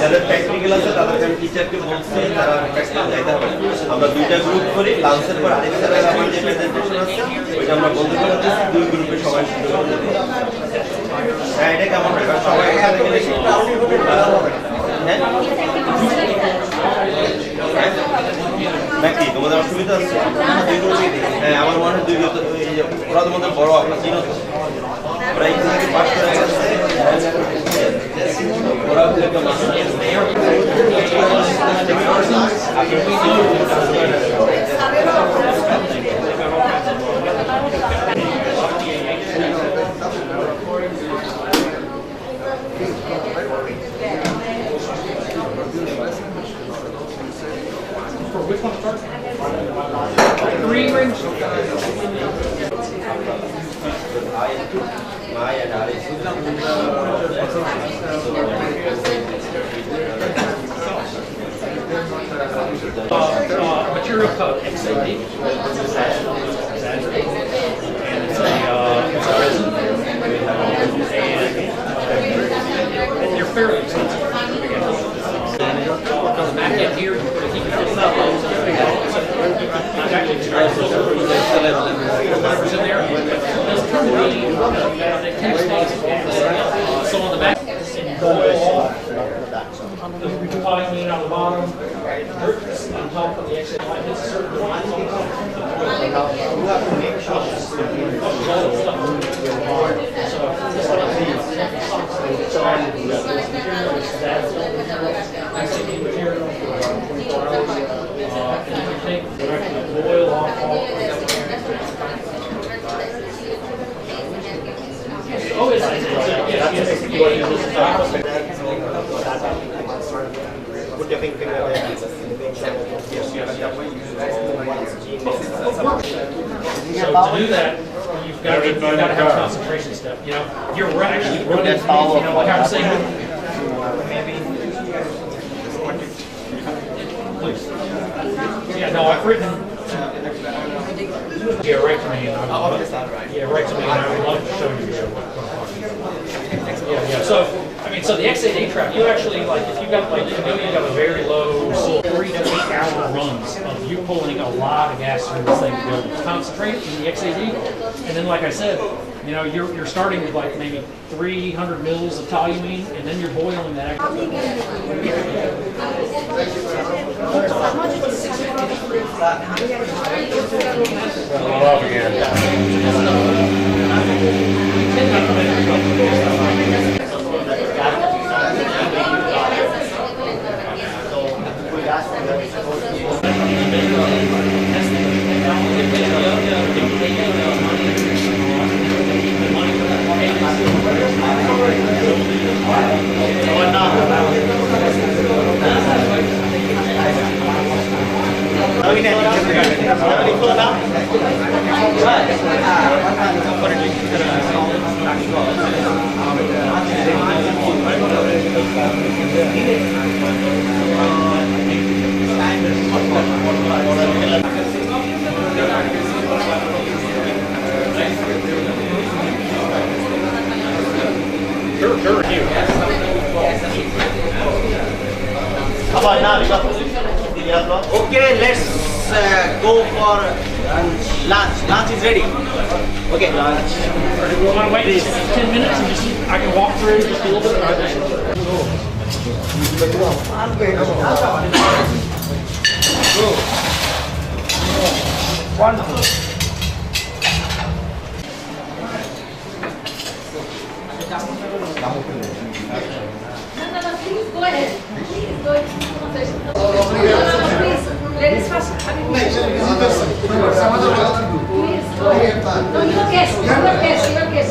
যাদের প্র্যাকটিক্যাল আছে তাদেরকে আমি টিচারকে বলছি তারা প্র্যাকটিক্যাল যাইতে হবে। আমরা দুইটা গ্রুপ করি, লাঞ্চের পর আরেক স্যারের আমার যে প্রেজেন্টেশন আছে ওইটা আমরা বন্ধ করে দিচ্ছি, দুই গ্রুপে সবাই সুযোগ দেবো। হ্যাঁ, এটা কেমন হবে? সবাই একসাথে গেলে ভালো হবে। হ্যাঁ নাকি তোমাদের অসুবিধা আছে? হ্যাঁ, আমার মনে হয় দুই ওরা তোমাদের বড়, আপনার চিনো তো, ওরা এই থেকে পাস করে গেছে। Which one starts? 3 rings? Material code, XAD. And it's a resin. And you're fairly expensive. On the back end here, you put a heat gun. In there. So on the back, boil off. The polyamine on the bottom, on top of the exit line. It's a certain line. Boil off all. Oh, it's yes. Put your finger there. So to do that, you've got to have a concentration step. You know, you're actually running. You know, like I was saying. Please. Yeah, no, I've written. Yeah, right to me. Yeah, right to me. And I would love to show you what I'm talking about. Yeah. So, I mean, so the XAD trap, you actually, like, if you got, like, you know, you got a very low 3 to 8 hour runs of you pulling a lot of gas through this thing to be able to concentrate in the XAD. And then, like I said, you know, you're starting with like maybe 300 mils of toluene, and then you're boiling that. Off again. Sure, you. How about now? Okay, let's go for lunch. Lunch is ready. Okay. Lunch. You want to wait 10 minutes and just I can walk through just a little bit? Please go ahead. Please go ahead. Please, ladies first. Please go ahead. No, your guest. Please.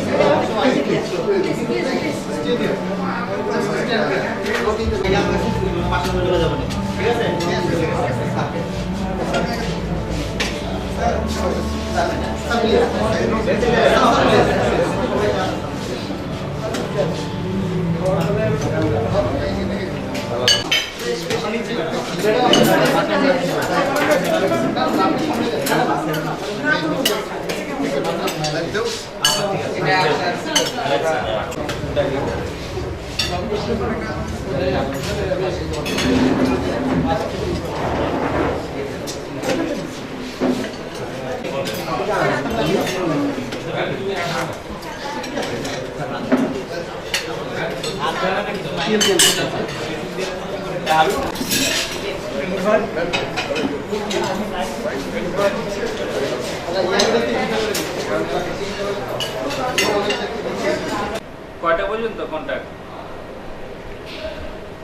কয়টা পর্যন্ত contact?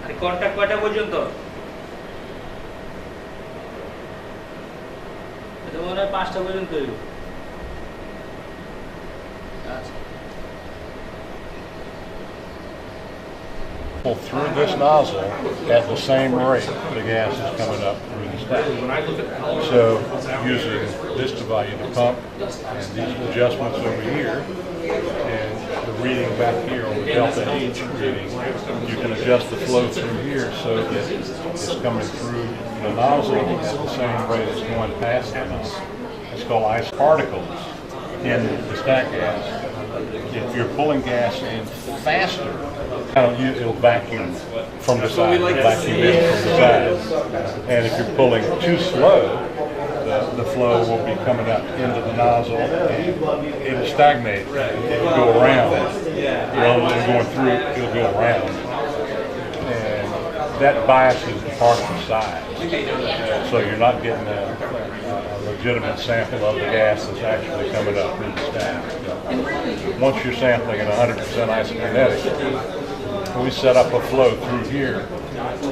আরে contact কয়টা পর্যন্ত? এটা মনে হয় 5টা পর্যন্ত হইল। আচ্ছা। Through this nozzle at the same rate the gas is coming up through the stack. So using this divided the pump and these adjustments over here and the reading back here on the delta H reading, you can adjust the flow through here so that it's coming through the nozzle at the same rate it's going past the nozzle. It's called ice particles in the stack gas. If you're pulling gas in faster, it'll vacuum from the side, vacuum in from the side. And if you're pulling too slow, the flow will be coming up into the nozzle and it'll stagnate. It'll go around. Rather than going through, it'll go around. And that biases the particle size. So you're not getting a legitimate sample of the gas that's actually coming up through the stack. Once you're sampling at 100% isokinetic, we set up a flow through here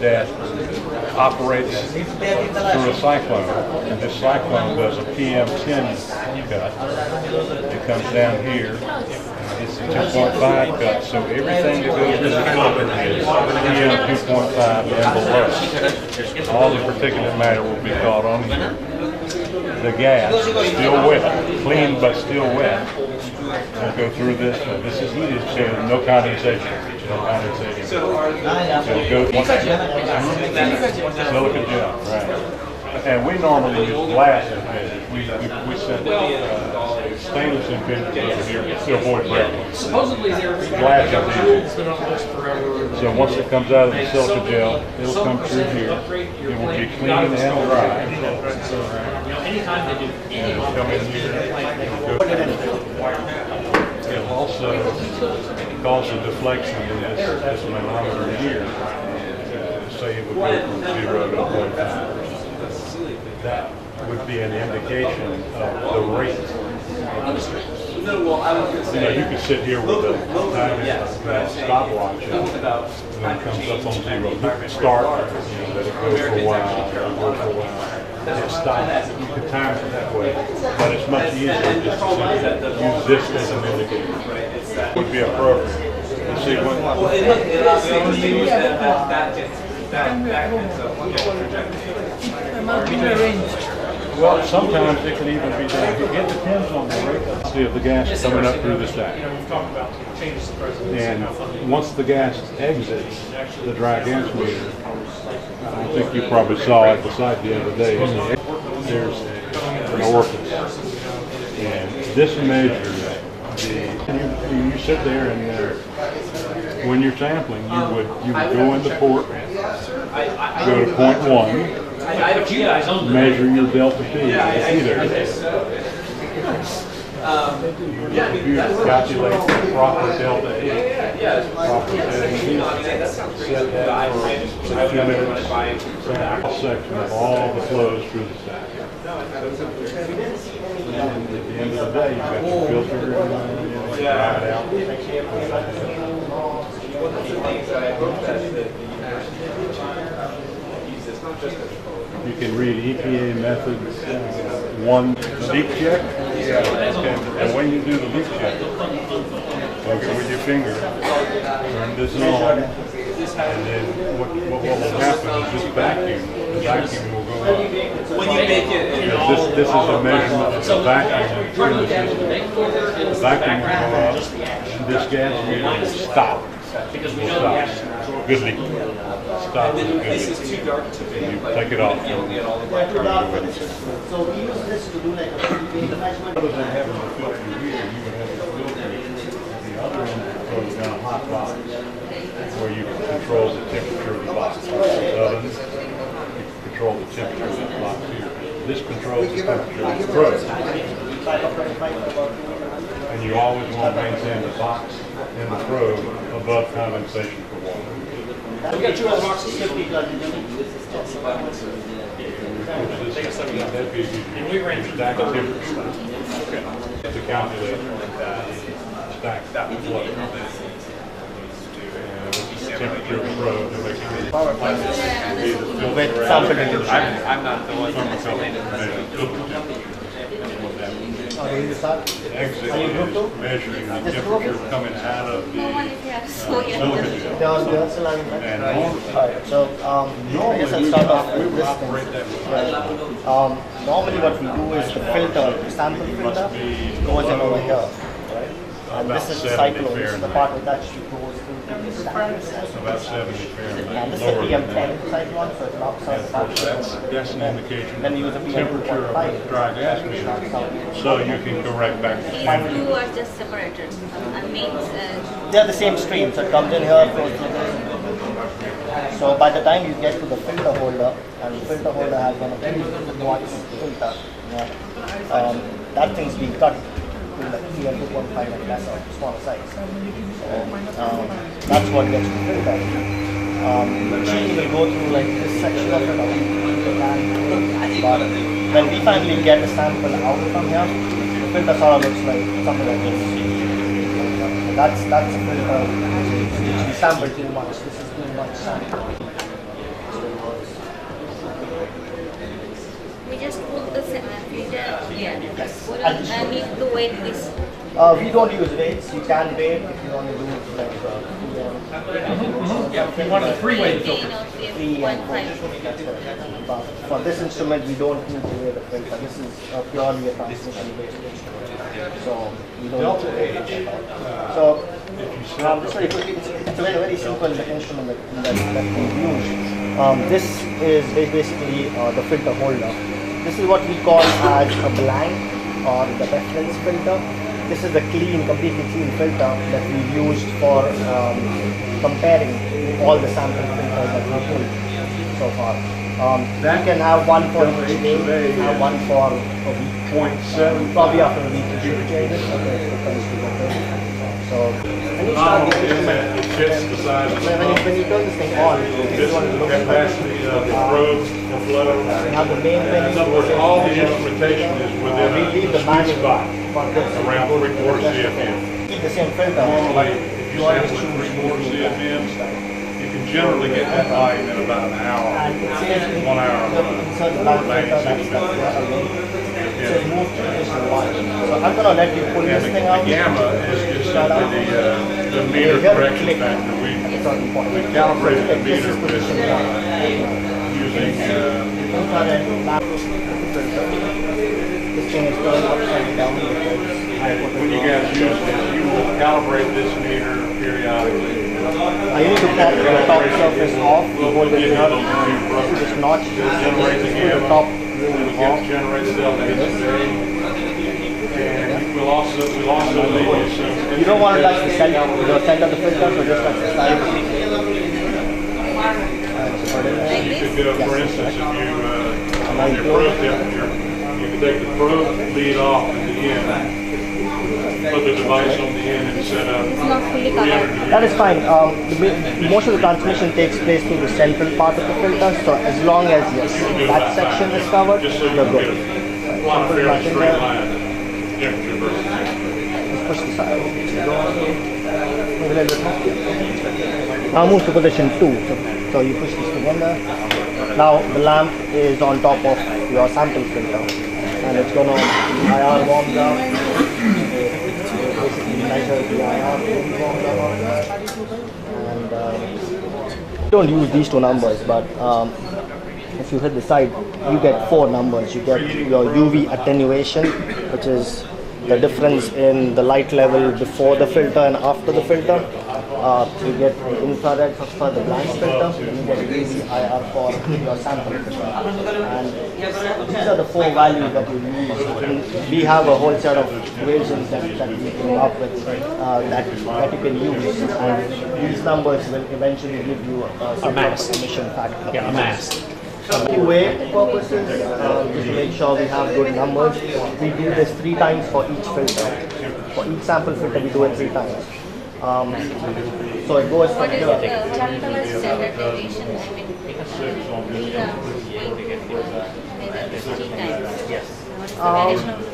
that operates through a cyclone, and this cyclone does a PM10 cut. It comes down here, it's a 2.5 cut, so everything that goes through the filter is PM 2.5 and below. All the particulate matter will be caught on here. The gas, still wet, clean but still wet, will go through this. This is heated, so no condensation. No condensation. So it'll go silicon gel, right? And we normally use glass impingers. We set stainless impingers over here to avoid breaking. Supposedly they're Glass been impingers. on this forever. So once it comes out of the silicon gel, it'll come through here. It will be clean and dry. Anytime they do And it'll come in here. It'll go It'll also cause a deflection in this manometer here. Say it would go from 0 to 0.5. That would be an indication of the rate. You could sit here with a stopwatch and when it comes up on 0, you could start, let it go for a while, it stops. You could time it that way, but it's much easier just to simply use this as an indicator. It would be appropriate. You see when well, sometimes it can even be done. It depends on the rate of the gas coming up through the stack. And once the gas exits the dry gas meter, I think you probably saw it beside the other day, there's an orifice. And this measures you sit there and when you're sampling, you would go in the port, go to point 1, measure your delta P, calculate the proper delta H, proper settings, set that for 2 minutes, cross section of all the flows through the stack. And at the end of the day, you've got your filter, you dry it out. You can read EPA method 1 leak check. Okay. And when you do the leak check, plug it with your finger, turn this on, and then what will happen is this vacuum, the vacuum will go up. When you make it, This is a measurement of the vacuum in the system. The vacuum will go up, and this gas meter will stop. Because we Will know the gas. stop. Good leak. Stop. Good leak. this is too dark to be. You take it off. So we use this to do like a measurement. Other than having a filter here, you would have a filter at the other end that goes down a hot box where you can control the temperature of the box. The oven, you can control the temperature of the box here. This controls the temperature of the probe. And you always want to maintain the box and the probe above condensation for water. We got 2 other boxes. That'd be And we ran your stack temperature. Okay. To calculate stack flow. Temperature of the probe to make sure With sample I'm not the one. exit is measuring the temperature coming out of the silicon gel. And Alright, so I guess I'll start off with this operate thing. that way. Normally what we do is the filter, the sample filter, goes in over here, right? And About this is the 70 cyclone, this is the Fahrenheit. part that actually goes into the stack. About 70 Fahrenheit. And this is lower the than PM10 that. cyclone, so it knocks out about That's an indication Then you of use the a temperature of the dry gas machine. So you can correct back to These standard. two are just separated. Means They're the same stream, so it comes in here, goes through this. So by the time you get to the filter holder, and the filter holder has one of these quartz filter, that thing's being cut to like 2.5 and lesser, smaller size. So that's what gets the filter. Machine will go through like this section of it, but when we finally get a sample out from here, the filter sort of looks like something like this. That's a filter which we sampled too much. This is too much sample. we just put the filter here. Additional. Need to wait this. We don't use weights. You can weight if you want to do it like Yeah, we wanted a 3-way Gain filter. of 3 and 4. 1.5. But for this instrument, we don't need to weigh the filter. This is purely a transmission based instrument. So we don't Delta need to weigh H. the filter. So just very quickly, it's a very simple instrument that we use. This is basically the filter holder. This is what we call as a blank or the reference filter. This is the completely clean filter that we've used for comparing all the sample filters that we've pulled so far. We can have one for each day, have one for a week. 0.7. Probably after a week we should change it. So when you start the instrument, It fits the size of the pump. when you turn this thing on, this This is is what it the looks like. capacity of the probe, the flow. We have the main thing. In other words, all the instrumentation is within We leave a the sweet manual spot, for this. around 3/4 CFM. Keep the same filter. Normally, if you sample at 3/4 CFM, you can generally get that volume in about an hour, And it says 1 hour, insert the back filter, that's seconds. so it moves to additional one. So I'm gonna let you pull And this thing out. the gamma is just simply the meter correction factor. It's on point. We calibrated the This meter is with position one. using Infrared lab filter. This thing is going upside down because I put when it you on. guys use this, you will calibrate this meter periodically. I need to pop the top surface off, hold it up, this notch, Generate the pull the gamma, top it will off. generate delta H today. And we'll also leave you some. You don't want to touch the center of the filter, so just touch the side. You could go, for instance, if you, on your probe temperature, you could take the probe lead off at the end, put the device on the end and set up. It's not fully covered. That is fine. Most of the transmission takes place through the central part of the filter, so as long as yes, that section is covered, Just so you you're can good. get a fairly straight line temperature versus Push the side. Now move to position 2. So you push this together. Now the lamp is on top of your sample filter, and it's gonna IR warms up. Basically measure the IR warms up, and don't use these two numbers, but if you hit the side, you get 4 numbers. You get your UV attenuation, which is the difference in the light level before the filter and after the filter. You get the infrared for the blank filter, and you get UV IR for your sample filter. And these are the 4 values that you use. And we have a whole set of equations that we came up with that you can use. And these numbers will eventually give you some mass. sort of emission factor. Yeah, a mass. QA purposes, just to make sure we have good numbers, we do this 3 times for each filter. For each sample filter, we do it 3 times. So it goes from What is here. what is standard deviation? I mean, we are going to measure this 3 times. Yes. What is the variation of the?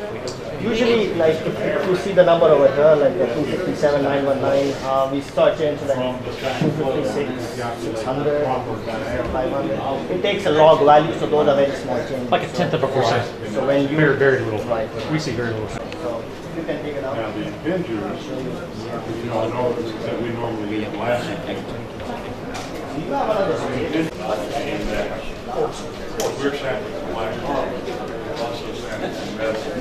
Usually, like if you see the number over here, like the 257,919, we start changing like 256, 600, 500. It takes a log value, so those are very small changes. Like a tenth of a percent. So when you Very, very little. Right. We see very little. So you can take it out. now the impingers, you know, I know that we normally use glass. Do you have another stage? We're sampling black carbon, we're also sampling metal,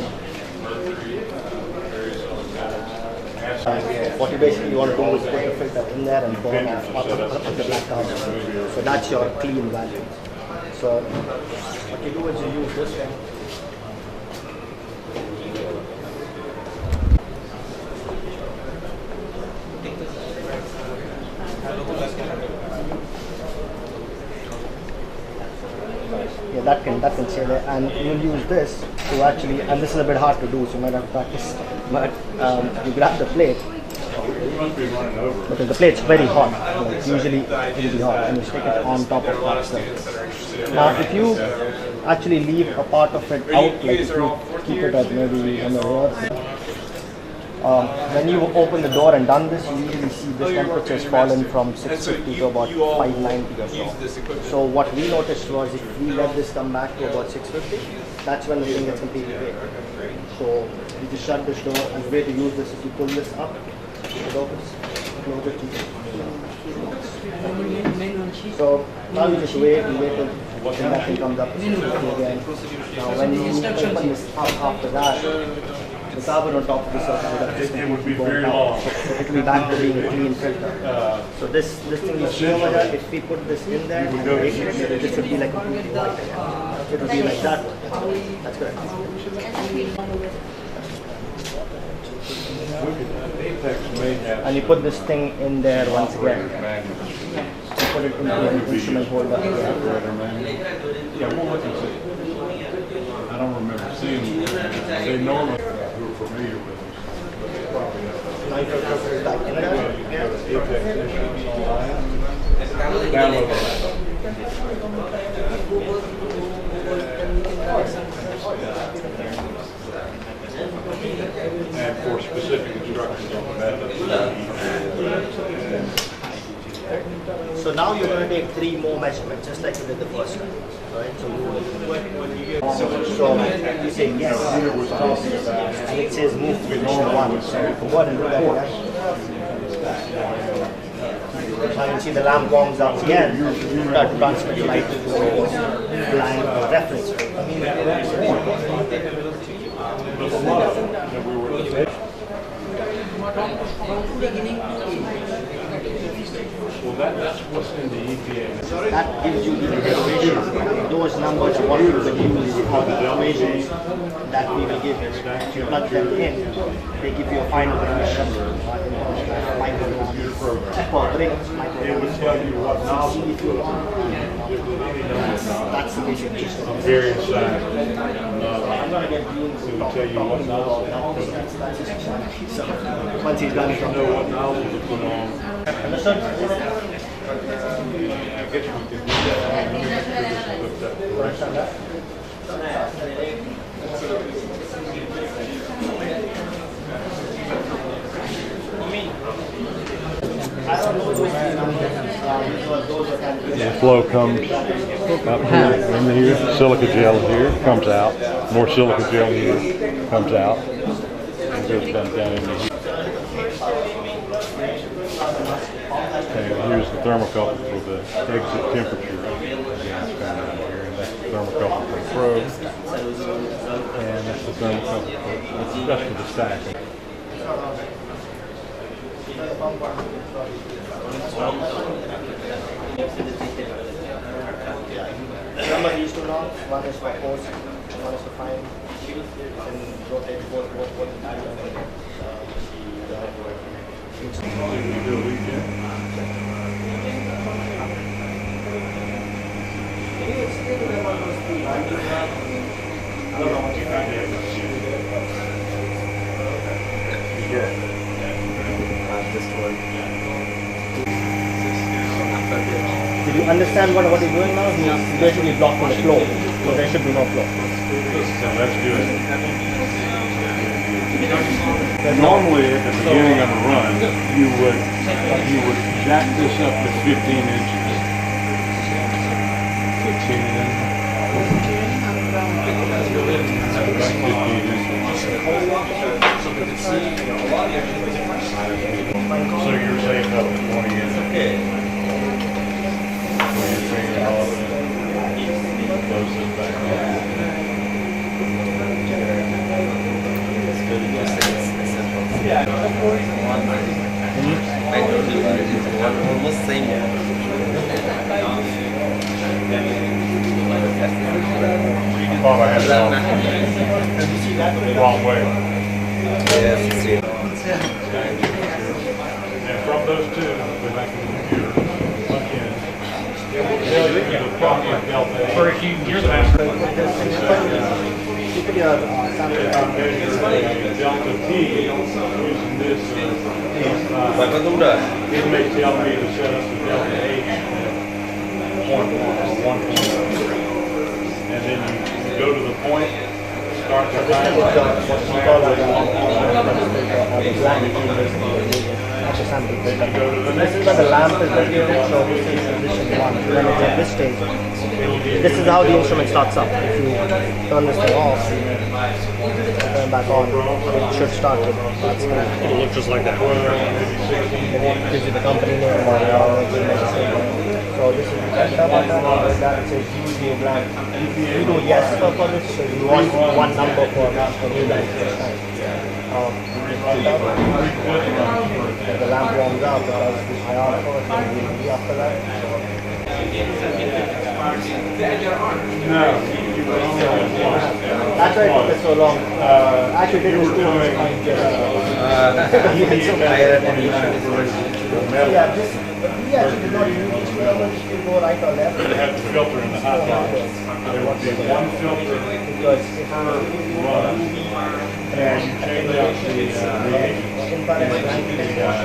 mercury, various other metals. What you basically want to do is put the filter in there and burn off the black carbon. So that's your clean value. So what you do is you use this one. Yeah, that can stay there, and you'll use this to actually, and this is a bit hard to do, so you might have to practice, but you grab the plate, You must be running over. because the plate's very hot, usually it'll be hot, and you stick it on top of that stuff. Now if you actually leave a part of it out, like if you keep it at maybe on the rear, when you open the door and done this, you usually see this temperature has fallen from 650 to about 590 or so. So what we noticed was if we let this come back to about 650, that's when the thing gets completely baked. So you just shut this door, and the way to use this is you pull this up, it opens, close it. So now you just wait and wait till that thing comes up to 650 again. Now when you open this up after that, the carbon on top of the surface It would be will very burn long. out. So it will be back to being a clean filter. So this thing is over here. If we put this in there and bake it, this would be like completely white. It would be like that one. That's correct. Apex may have. And you put this thing in there once again. You put it into the instrument holder. Yeah, we'll look and see. I don't remember seeing them. They normally, we're familiar with them. Now you put it back in there. Download and for specific instructions on the method. So now you're going to take 3 more measurements, just like you did the first time. Right? So you say yes, and it says move to position 1. So you can go ahead and do that again. Now you see the lamp warms up again. You start to transmit light to the blank reference. Well, that's what's in the EPA. That gives you the equation. Those numbers are what we will use for the equations that we will give you. You plug them in, they give you a final emission micrograms per grain, It would tell you what nozzle. That's the basically just Very excited. It will tell you what nozzle. once he's done it. You know what nozzle to put on. Understood? I guess we could do that. Understand that? The flow comes up here, in here, silica gel here, comes out, more silica gel here, comes out, and goes back down into here. And here's the thermocouple for the exit temperature. Again, it's coming down here, and that's the thermocouple for the probe, and that's the thermocouple that's for the stacking. Remember these two knobs? One is for force, one is for fine. And rotate both the time. Did you understand what he's doing now? He's basically blocking the flow, so there should be no flow. So that's good. Normally at the beginning of a run, you would jack this up to 15 inches. 15 So you're saying up to 20 inches. Okay. So you're saying all of it. Close this back up. I told you it's almost same. I thought I had it wrong way. Yes, see. And from those two, go back to the computer, plug in. It will tell you the proper delta. For if you, you're the master. You put your Delta T using this Bagandura. it may tell me to set up the delta H at 0.1 or 1.0. And then you go to the point, start the timer. sample builder. This is where the lamp is located, so this is position 1. When it's at this stage, this is how the instrument starts up. If you turn this thing off, turn back on, it should start with that screen. It'll look just like that. It gives you the company name or so this is the setup button, and that says use new brand. You do yes for this, so you want one number for new brand first time. The lamp warms up, it does the IR first, and the after that. That's why it took us so long. Actually, it was 2 hours. Yeah, this, we actually did not use this whether this will go right or left. They have the filter in the hot box. There would be one filter Because if run, and you change out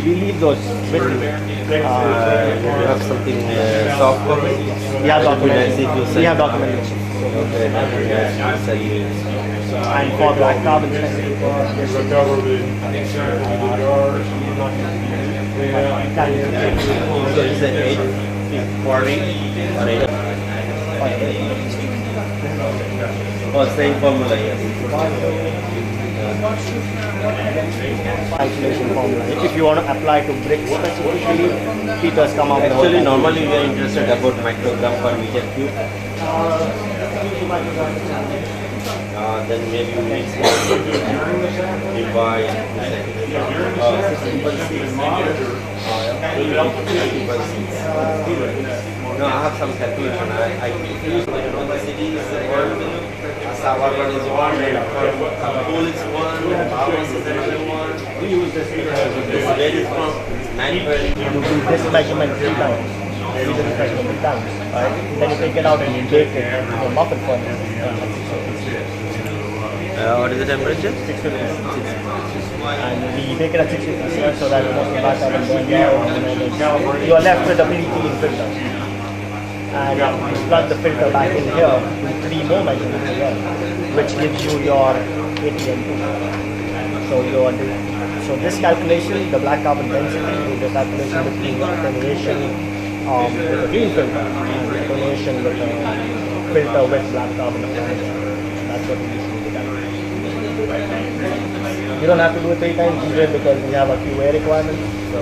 we leave those with You have something soft copy? we have Nice if you documentation. send- We have documentation. Okay, yes, send you. And for black carbon specific for this recover the jars. So you said 840 or 8? Oh, same formula, yes. isolation formula. If you want to apply to bricks specifically, Peter's come up with Actually, normally we are interested about microgram per meter cube. Then maybe we divide no, I have some calculation. I use the cities one, Savarman is one, Pool is one, Bawas is another one. We use this because this varies from 9 you do this measurement 3 times. you just press it 3 times, right? Then you take it out and you bake it in a muffin furnace. What is the temperature? 650. And we bake it at 650 so that it doesn't back up and burn down. And you are left with a pretty clean filter. And you plug the filter back in here, do 3 more measurements here, which gives you your ATM2. So this calculation, the black carbon density, is the calculation between the attenuation with a green filter and the attenuation with a filter with black carbon attenuation. That's what we usually do. You don't have to do it 3 times, we do it because we have a QA requirement. So.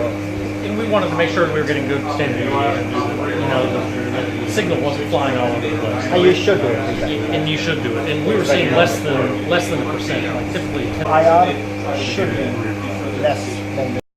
And we wanted to make sure we were getting good standard deviation. You know, the signal wasn't flying all over the place. And you should do it 3 times. And you should do it. And we were seeing less than a percent, like typically 10%. IR should be less than